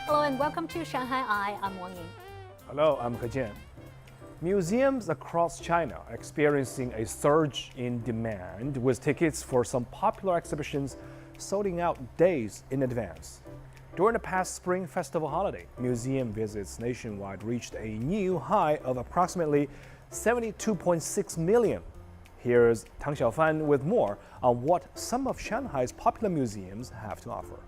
Hello and welcome to ShanghaiEye. I'm Wang Ying. Hello, I'm He Jian. Museums across China are experiencing a surge in demand, with tickets for some popular exhibitions selling out days in advance. During the past Spring Festival holiday, museum visits nationwide reached a new high of approximately 72.6 million. Here's Tang Xiaofan with more on what some of Shanghai's popular museums have to offer.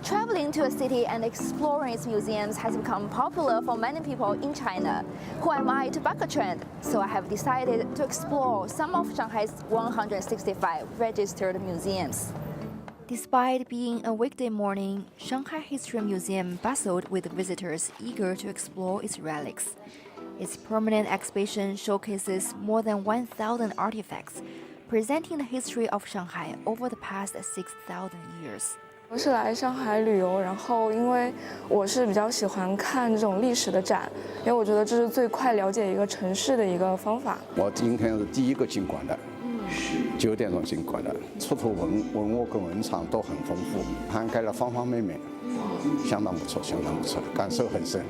Traveling to a city and exploring its museums has become popular for many people in China. Who am I to buck a trend? So I have decided to explore some of Shanghai's 165 registered museums. Despite being a weekday morning, Shanghai History Museum bustled with visitors eager to explore its relics. Its permanent exhibition showcases more than 1,000 artifacts, presenting the history of Shanghai over the past 6,000 years. 我是来上海旅游，然后因为我是比较喜欢看这种历史的展，因为我觉得这是最快了解一个城市的一个方法。我今天是第一个进馆的，9点钟进馆的，出土文物跟文藏都很丰富，涵盖了方方面面，相当不错，相当不错，感受很深。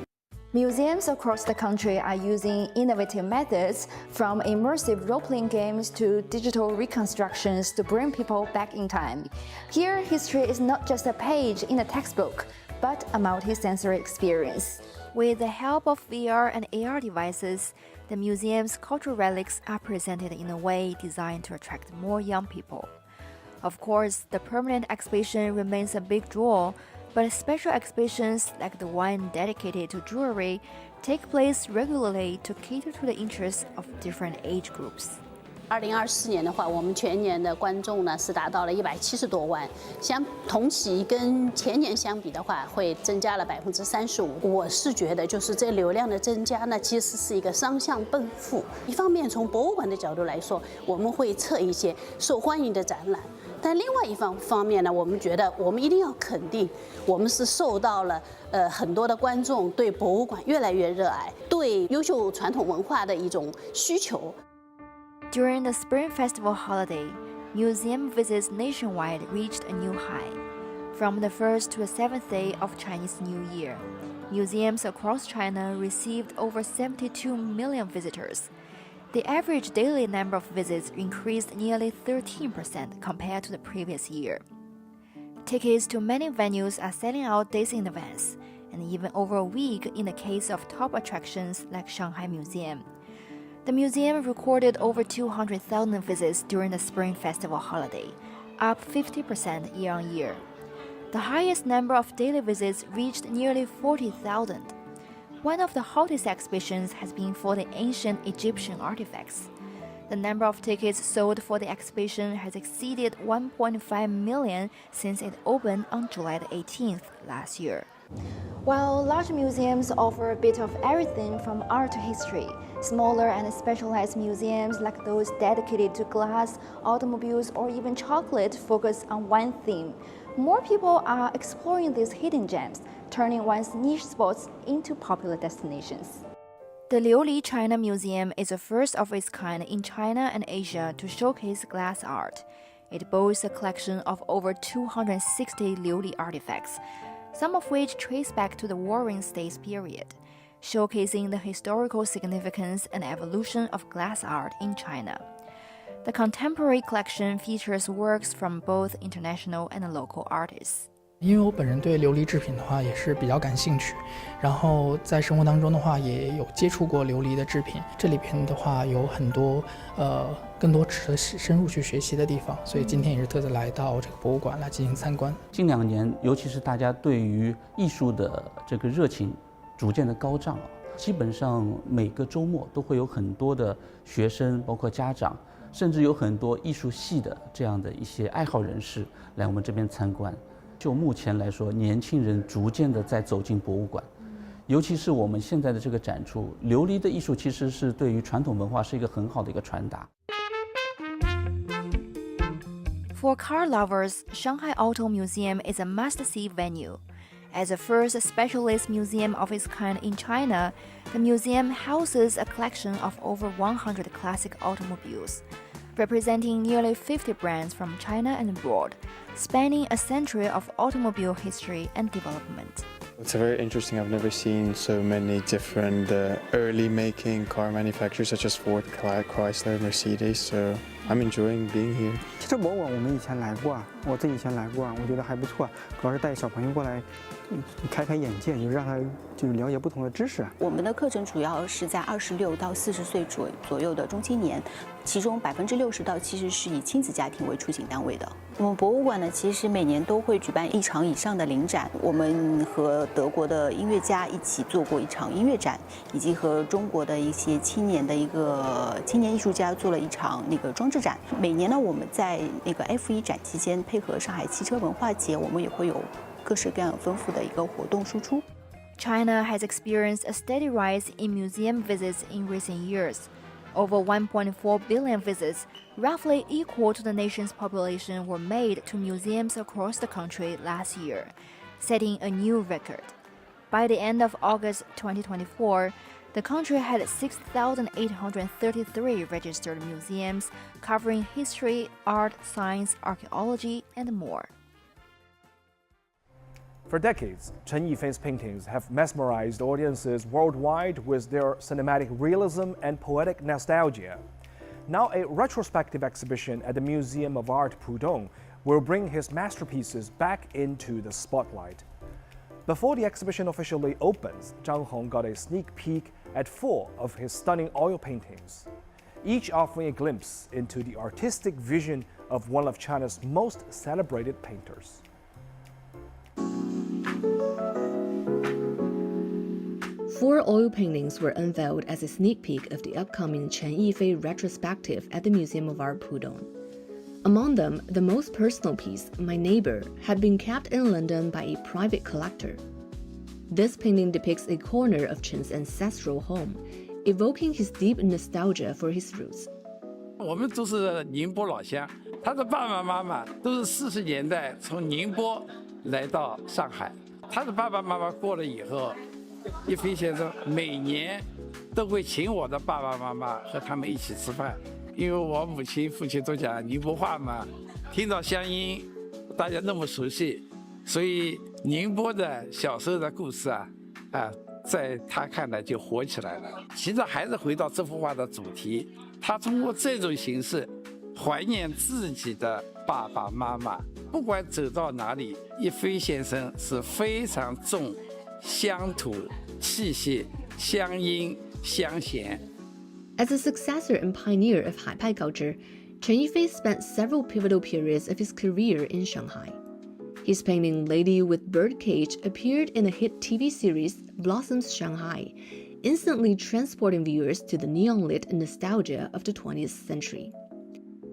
Museums across the country are using innovative methods, from immersive role-playing games to digital reconstructions to bring people back in time. Here, history is not just a page in a textbook, but a multi-sensory experience. With the help of VR and AR devices, the museum's cultural relics are presented in a way designed to attract more young people. Of course, the permanent exhibition remains a big draw, but special exhibitions like the one dedicated to jewelry take place regularly to cater to the interests of different age groups. 2024年的话，我们全年的观众呢是达到了170多万，同期跟前年相比的话，会增加了35%。我是觉得，就是这流量的增加呢，其实是一个双向奔赴。一方面从博物馆的角度来说，我们会策一些受欢迎的展览。 但另外一方面呢，我们觉得我们一定要肯定，我们是受到了很多的观众对博物馆越来越热爱，对优秀传统文化的一种需求。 During the Spring Festival holiday, museum visits nationwide reached a new high. From the 1st to the 7th day of Chinese New Year, museums across China received over 72 million visitors. The average daily number of visits increased nearly 13% compared to the previous year. Tickets to many venues are selling out days in advance, and even over a week in the case of top attractions like Shanghai Museum. The museum recorded over 200,000 visits during the Spring Festival holiday, up 50% year-on-year. The highest number of daily visits reached nearly 40,000. One of the hottest exhibitions has been for the ancient Egyptian artifacts. The number of tickets sold for the exhibition has exceeded 1.5 million since it opened on July 18th last year. While large museums offer a bit of everything from art to history, smaller and specialized museums like those dedicated to glass, automobiles, or even chocolate focus on one theme. More people are exploring these hidden gems, turning one's niche spots into popular destinations. The Liuli China Museum is the first of its kind in China and Asia to showcase glass art. It boasts a collection of over 260 Liuli artifacts, some of which trace back to the Warring States period, showcasing the historical significance and evolution of glass art in China. The contemporary collection features works from both international and local artists. 因为我本人对琉璃制品的话也是比较感兴趣，然后在生活当中的话也有接触过琉璃的制品，这里边的话有很多更多值得深入去学习的地方，所以今天也是特地来到这个博物馆来进行参观。近2年，尤其是大家对于艺术的这个热情逐渐的高涨，基本上每个周末都会有很多的学生，包括家长，甚至有很多艺术系的这样的一些爱好人士来我们这边参观。 就目前来说，年轻人逐渐的在走进博物馆，尤其是我们现在的这个展出，琉璃的艺术其实是对于传统文化是一个很好的一个传达。For car lovers, Shanghai Auto Museum is a must-see venue. As the first specialist museum of its kind in China, the museum houses a collection of over 100 classic automobiles. representing nearly 50 brands from China and abroad, spanning a century of automobile history and development. It's very interesting. I've never seen so many different early making car manufacturers such as Ford, Chrysler, Mercedes. So I'm enjoying being here. 汽车博物馆我们以前来过，我自己以前来过，我觉得还不错。主要是带小朋友过来，开开眼界，就是让他就是了解不同的知识。我们的课程主要是在26到40岁左右的中青年，其中60%到70%是以亲子家庭为出行单位的。我们博物馆呢，其实每年都会举办1场以上的临展。我们和德国的音乐家一起做过1场音乐展，以及和中国的一些青年艺术家做了1场装置展。每年呢，我们在F1展期间，配合上海汽车文化节，我们也会有各式各样丰富的活动输出。China has experienced a steady rise in museum visits in recent years. Over 1.4 billion visits, roughly equal to the nation's population, were made to museums across the country last year, setting a new record. By the end of August 2024, the country had 6,833 registered museums covering history, art, science, archaeology, and more. For decades, Chen Yifei's paintings have mesmerized audiences worldwide with their cinematic realism and poetic nostalgia. Now, a retrospective exhibition at the Museum of Art Pudong will bring his masterpieces back into the spotlight. Before the exhibition officially opens, Zhang Hong got a sneak peek at 4 of his stunning oil paintings, each offering a glimpse into the artistic vision of one of China's most celebrated painters. Four oil paintings were unveiled as a sneak peek of the upcoming Chen Yifei retrospective at the Museum of Art Pudong. Among them, the most personal piece, My Neighbor, had been kept in London by a private collector. This painting depicts a corner of Chen's ancestral home, evoking his deep nostalgia for his roots. 我们都是宁波老乡，他的爸爸妈妈都是40年代从宁波来到上海。他的爸爸妈妈过了以后，一飞先生每年都会请我的爸爸妈妈和他们一起吃饭，因为我母亲、父亲都讲宁波话嘛，听到乡音，大家那么熟悉，所以宁波的小时候的故事在他看来就活起来了。其实还是回到这幅画的主题，他通过这种形式怀念自己的爸爸妈妈。不管走到哪里，一飞先生是非常重乡土气息、乡音、乡弦。 As a successor and pioneer of Haipai culture, Chen Yifei spent several pivotal periods of his career in Shanghai. His painting Lady with Birdcage appeared in the hit TV series Blossoms Shanghai, instantly transporting viewers to the neon-lit nostalgia of the 20th century.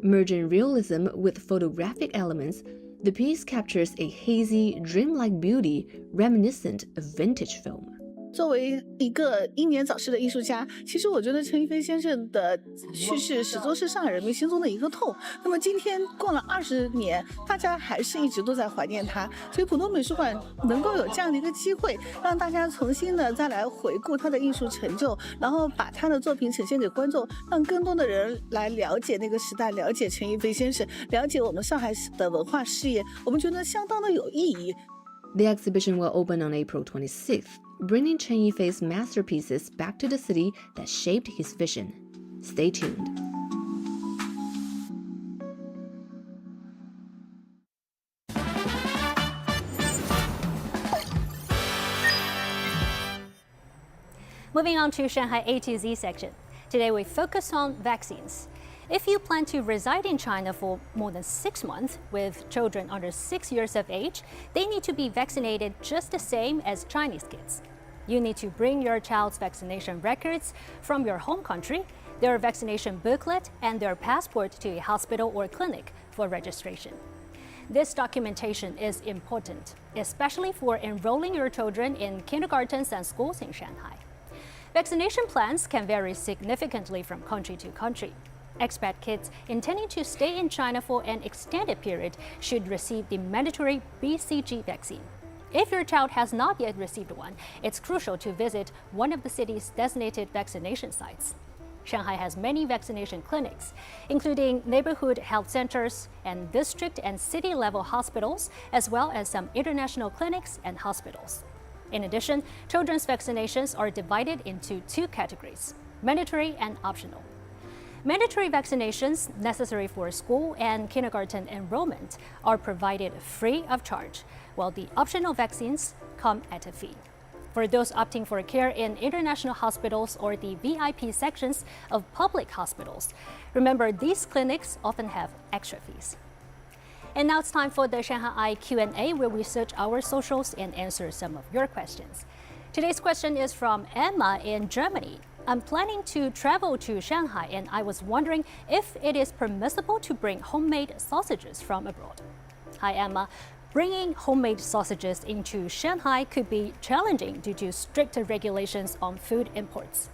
Merging realism with photographic elements, the piece captures a hazy, dreamlike beauty reminiscent of vintage film. 作为一个英年早逝的艺术家，其实我觉得陈逸飞先生的去世始终是上海人民心中的一个痛。那么今天过了20年，大家还是一直都在怀念他，所以浦东美术馆能够有这样的一个机会，让大家重新的再来回顾他的艺术成就，然后把他的作品呈现给观众，让更多的人来了解那个时代，了解陈逸飞先生，了解我们上海的文化事业，我们觉得相当的有意义。 The exhibition will open on April 26th, bringing Chen Yifei's masterpieces back to the city that shaped his vision. Stay tuned. Moving on to Shanghai A to Z section. Today we focus on vaccines. If you plan to reside in China for more than 6 months with children under 6 years of age, they need to be vaccinated just the same as Chinese kids. You need to bring your child's vaccination records from your home country, their vaccination booklet, and their passport to a hospital or clinic for registration. This documentation is important, especially for enrolling your children in kindergartens and schools in Shanghai. Vaccination plans can vary significantly from country to country. Expat kids intending to stay in China for an extended period should receive the mandatory BCG vaccine. If your child has not yet received one, it's crucial to visit one of the city's designated vaccination sites. Shanghai has many vaccination clinics, including neighborhood health centers and district and city-level hospitals, as well as some international clinics and hospitals. In addition, children's vaccinations are divided into two categories: mandatory and optional. Mandatory vaccinations necessary for school and kindergarten enrollment are provided free of charge, while the optional vaccines come at a fee. For those opting for care in international hospitals or the VIP sections of public hospitals, remember these clinics often have extra fees. And now it's time for the ShanghaiEye Q&A, where we search our socials and answer some of your questions. Today's question is from Emma in Germany. I'm planning to travel to Shanghai, and I was wondering if it is permissible to bring homemade sausages from abroad. Hi, Emma. Bringing homemade sausages into Shanghai could be challenging due to stricter regulations on food imports.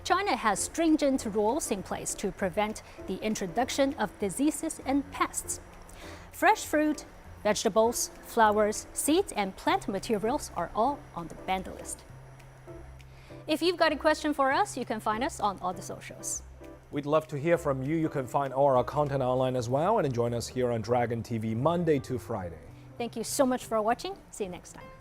China has stringent rules in place to prevent the introduction of diseases and pests. Fresh fruit, vegetables, flowers, seeds, and plant materials are all on the banned list. If you've got a question for us, you can find us on all the socials. We'd love to hear from you. You can find all our content online as well, and join us here on Dragon TV Monday to Friday. Thank you so much for watching. See you next time.